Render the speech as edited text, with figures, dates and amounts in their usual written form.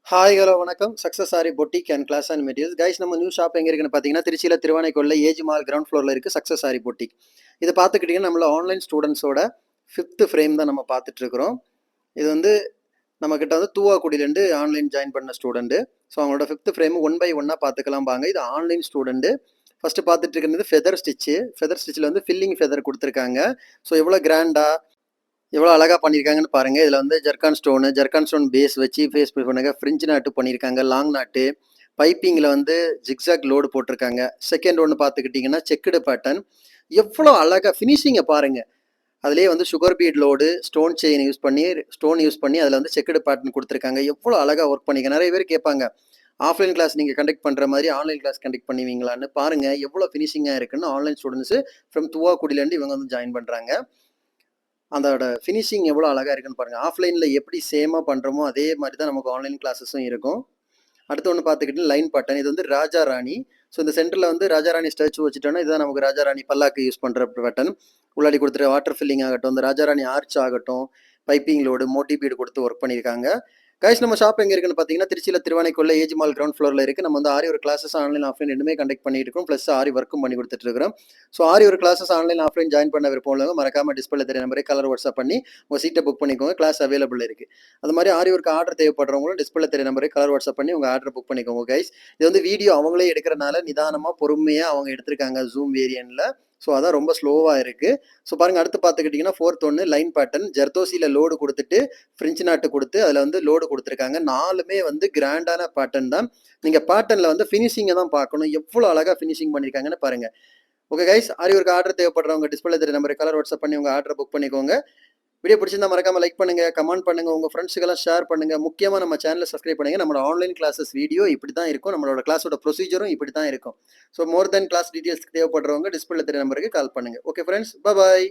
Hi hello வணக்கம். Success sari boutique and class and materials. Guys, நம்ம new shop எங்கே இருக்குன்னு பார்த்தீங்கன்னா, திருச்சியில் திருவானைக்கோலில் ஏஜி மால் கிரவுண்ட் ஃப்ளோரில் இருக்குது சக்ஸஸ் சாரி பொட்டிக். இதை பார்த்துக்கிட்டிங்கன்னா நம்மள ஆன்லைன் ஸ்டூடெண்ட்ஸோட 5th ஃப்ரேம் தான் நம்ம பார்த்துட்ருக்குறோம். இது வந்து நம்மக்கிட்ட வந்து தூவாக்குடியிலேருந்து ஆன்லைன் ஜாயின் பண்ண ஸ்டூடெண்ட்டு. ஸோ அவங்களோட 5th ஃப்ரேம் 1 by 1 பார்த்துக்கலாம் பாங்க. இது ஆன்லைன் ஸ்டூடெண்ட்டு. ஃபஸ்ட்டு பார்த்துட்டு இருக்கிறது ஃபெதர் ஸ்டிச்சு. ஃபெதர் ஸ்டிச்சில் வந்து ஃபில்லிங் ஃபெதர் கொடுத்துருக்காங்க. ஸோ எவ்வளோ கிராண்டாக எவ்வளோ அழகா பண்ணியிருக்காங்கன்னு பாருங்க. இதில் வந்து ஜர்கான் ஸ்டோன் பேஸ் வச்சு ஃபேஸ் பண்ணுங்க. ஃப்ரிஞ்ச் நாட்டு பண்ணியிருக்காங்க, லாங் நாட்டு. பைப்பிங்கில் வந்து ஜிக்ஸாக் லோடு போட்டிருக்காங்க. செகண்ட் ஒன்று பார்த்துக்கிட்டிங்கன்னா செக்குடு பேட்டர்ன். எவ்வளோ அழகா ஃபினிஷிங்கை பாருங்க. அதுலேயே வந்து sugar beat load, stone use பண்ணி அதில் வந்து செக்குடு பேட்டர்ன் கொடுத்துருக்காங்க. எவ்வளோ அழகாக ஒர்க் பண்ணிக்க. நிறைய பேர் கேட்பாங்க, ஆஃப்லைன் கிளாஸ் நீங்கள் கண்டக்ட் பண்ணுற மாதிரி ஆன்லைன் கிளாஸ் கண்டக்ட் பண்ணுவீங்களான்னு. பாருங்க எவ்வளோ ஃபினிஷிங்காக இருக்குன்னு. ஆன்லைன் ஸ்டூடெண்ட்ஸு ஃப்ரம் துவாக்குடியிலேருந்து இவங்க வந்து ஜாயின் பண்ணுறாங்க. அதோட ஃபினிஷிங் எவ்வளோ அழகாக இருக்குன்னு பாருங்கள். ஆஃப்லைனில் எப்படி சேமாக பண்ணுறோமோ அதே மாதிரி தான் நமக்கு ஆன்லைன் கிளாஸஸும் இருக்கும். அடுத்து ஒன்று பார்த்துக்கிட்டு லைன் பட்டன். இது வந்து ராஜா ராணி. ஸோ இந்த சென்டரில் வந்து ராஜா ராணி ஸ்டாச்சு வச்சுட்டோன்னா இதுதான் நமக்கு ராஜா ராணி பல்லாக்கு யூஸ் பண்ணுற பட்டன். உள்ளாடி கொடுத்துட்டு வாட்டர் ஃபில்லிங் ஆகட்டும், இந்த ராஜா ராணி ஆர்ச் ஆகட்டும், பைப்பிங் லோடு, மோட்டி பீடு கொடுத்து ஒர்க் பண்ணியிருக்காங்க. கைஸ், நம்ம ஷாப் எங்கே இருக்குன்னு பார்த்தீங்கன்னா, திருச்சியில் திருவானைக்குள்ள ஏஜி மால் கிரவுண்ட் ஃப்ளோரில் இருக்குது. நம்ம வந்து ஆரி ஒரு கிளாஸஸ் ஆன்லைன் ஆஃப்லைன் ரெண்டுமே கண்டக்ட் பண்ணிட்டு இருக்கோம். ப்ளஸ் ஆரி ஒர்க்கும் பண்ணி கொடுத்துட்டு இருக்கிறோம். ஸோ ஆரி ஒரு கிளாஸஸ் ஆன்லைன் ஆஃப்லைன் ஜாயின் பண்ண விருப்பம் உள்ளவங்க மறக்காம டிஸ்பிளே தெரிய நம்பரே கலர் வாட்ஸ்அப் பண்ணி உங்கள் சீட்டை புக் பண்ணிக்கோங்க. கிளாஸ் அவைலபிள் இருக்குது. அது மாதிரி ஆரி ஒர்க்கு ஆர்டர் தேவைப்படுறவங்களும் டிஸ்பிளே தெரிய நம்பரே கலர் வாட்ஸ்அப் பண்ணி உங்கள் ஆர்டர் புக் பண்ணிக்கோங்க. கைஸ், இது வந்து வீடியோ அவங்களே எடுக்கிறனால நிதானமாக பொறுமையாக அவங்க எடுத்திருக்காங்க ஜூம் வேரியன்ட்ல. ஸோ அதான் ரொம்ப ஸ்லோவாக இருக்குது. ஸோ பாருங்கள், அடுத்து பார்த்துக்கிட்டிங்கன்னா ஃபோர்த் ஒன்று லைன் பேட்டர்ன். ஜர்தோசியில் லோடு கொடுத்துட்டு ஃப்ரெஞ்சு நாட்டு கொடுத்து அதில் வந்து லோடு கொடுத்துருக்காங்க. நாலுமே வந்து கிராண்டான பேட்டர்ன் தான். நீங்கள் பேட்டர்னில் வந்து ஃபினிஷிங்கை தான் பார்க்கணும். எவ்வளோ அழகாக ஃபினிஷிங் பண்ணியிருக்காங்கன்னு பாருங்கள். ஓகே கைஸ், ஆரிவொர்க் ஆர்டர் தேவைப்படுறவங்க டிஸ்பிளே தெரிய நம்பருக்கு கலர் வாட்ஸ்அப் பண்ணி உங்கள் ஆர்டரை புக் பண்ணிக்கோங்க. வீடியோ பிடிச்சிருந்தா மறக்காம லைக் பண்ணுங்க, கமெண்ட் பண்ணுங்க, உங்க ஃப்ரெண்ட்ஸுக்கெல்லாம் ஷேர் பண்ணுங்க. முக்கியமாக நம்ம சேனலை சப்ஸ்கிரைப் பண்ணுங்க. நம்மளோட ஆன்லைன் கிளாஸஸ் வீடியோ இப்படி தான் இருக்கும். நம்மளோட கிளாஸோட ப்ரொசீஜரும் இப்படி தான் இருக்கும். ஸோ மோர் தென் கிளாஸ் டீட்டெயில்ஸ்க்கு தேவைப்படுறவங்க டிஸ்பிளே தெரிய நம்பருக்கு கால் பண்ணுங்க. ஓகே ஃப்ரெண்ட்ஸ், பாய்.